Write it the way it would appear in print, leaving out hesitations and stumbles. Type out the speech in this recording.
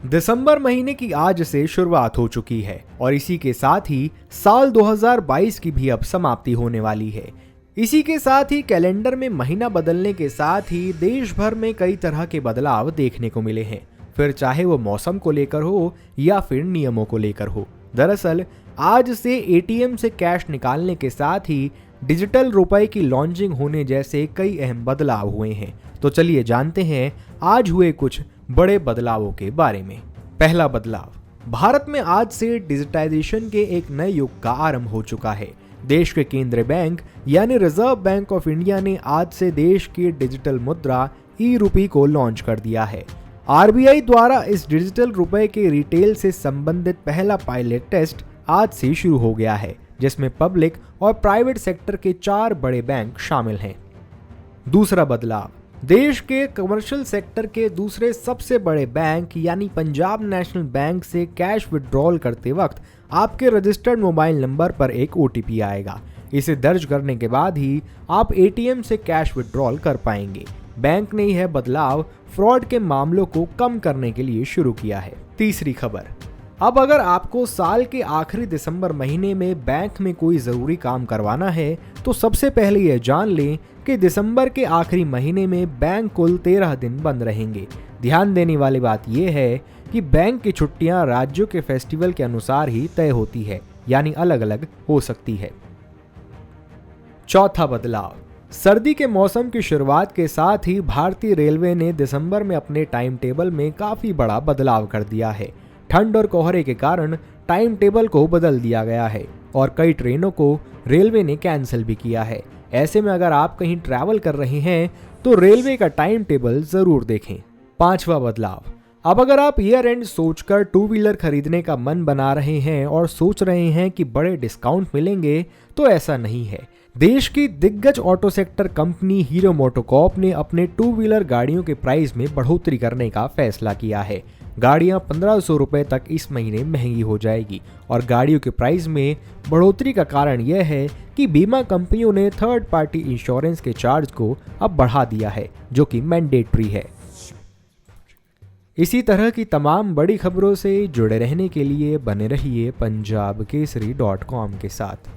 दिसंबर महीने की आज से शुरुआत हो चुकी है और इसी के साथ ही साल 2022 की भी अब समाप्ति होने वाली है। इसी के साथ ही कैलेंडर में महीना बदलने के साथ ही देश भर में कई तरह के बदलाव देखने को मिले हैं, फिर चाहे वो मौसम को लेकर हो या फिर नियमों को लेकर हो। दरअसल आज से एटीएम से कैश निकालने के साथ ही डिजिटल रुपए की लॉन्चिंग होने जैसे कई अहम बदलाव हुए हैं। तो चलिए जानते हैं आज हुए कुछ बड़े बदलावों के बारे में। पहला बदलाव, भारत में आज से डिजिटाइजेशन के एक नए युग का आरंभ हो चुका है। देश के केंद्रीय बैंक यानी रिजर्व बैंक ऑफ इंडिया ने आज से देश की डिजिटल मुद्रा ई-रुपी को लॉन्च कर दिया है। आरबीआई द्वारा इस डिजिटल रुपए के रिटेल से संबंधित पहला पायलट टेस्ट आज से शुरू हो गया है, जिसमें पब्लिक और प्राइवेट सेक्टर के 4 बड़े बैंक शामिल हैं। दूसरा बदलाव, देश के कमर्शियल सेक्टर के दूसरे सबसे बड़े बैंक यानी पंजाब नेशनल बैंक से कैश विड्रॉल करते वक्त आपके रजिस्टर्ड मोबाइल नंबर पर एक ओटीपी आएगा। इसे दर्ज करने के बाद ही आप एटीएम से कैश विड्रॉल कर पाएंगे। बैंक ने यह बदलाव फ्रॉड के मामलों को कम करने के लिए शुरू किया है। तीसरी खबर, अब अगर आपको साल के आखिरी दिसंबर महीने में बैंक में कोई ज़रूरी काम करवाना है तो सबसे पहले यह जान लें कि दिसंबर के आखिरी महीने में बैंक कुल 13 दिन बंद रहेंगे। ध्यान देने वाली बात यह है कि बैंक की छुट्टियां राज्यों के फेस्टिवल के अनुसार ही तय होती है, यानी अलग अलग हो सकती है। चौथा बदलाव, सर्दी के मौसम की शुरुआत के साथ ही भारतीय रेलवे ने दिसंबर में अपने टाइम टेबल में काफ़ी बड़ा बदलाव कर दिया है। ठंड और कोहरे के कारण टाइम टेबल को बदल दिया गया है और कई ट्रेनों को रेलवे ने कैंसिल भी किया है। ऐसे में अगर आप कहीं ट्रैवल कर रहे हैं तो रेलवे का टाइम टेबल जरूर देखें। पांचवा बदलाव, अब अगर आप ईयर एंड सोचकर 2 व्हीलर खरीदने का मन बना रहे हैं और सोच रहे हैं कि बड़े डिस्काउंट मिलेंगे, तो ऐसा नहीं है। देश की दिग्गज auto sector company hero MotoCorp ने अपने 2 व्हीलर गाड़ियों के प्राइस में बढ़ोतरी करने का फैसला किया है। गाड़ियां 1500 रुपए तक इस महीने महंगी हो जाएगी और गाड़ियों के प्राइस में बढ़ोतरी का कारण यह है कि बीमा कंपनियों ने थर्ड पार्टी इंश्योरेंस के चार्ज को अब बढ़ा दिया है, जो कि मैंडेटरी है। इसी तरह की तमाम बड़ी खबरों से जुड़े रहने के लिए बने रहिए पंजाबकेसरी.com के साथ।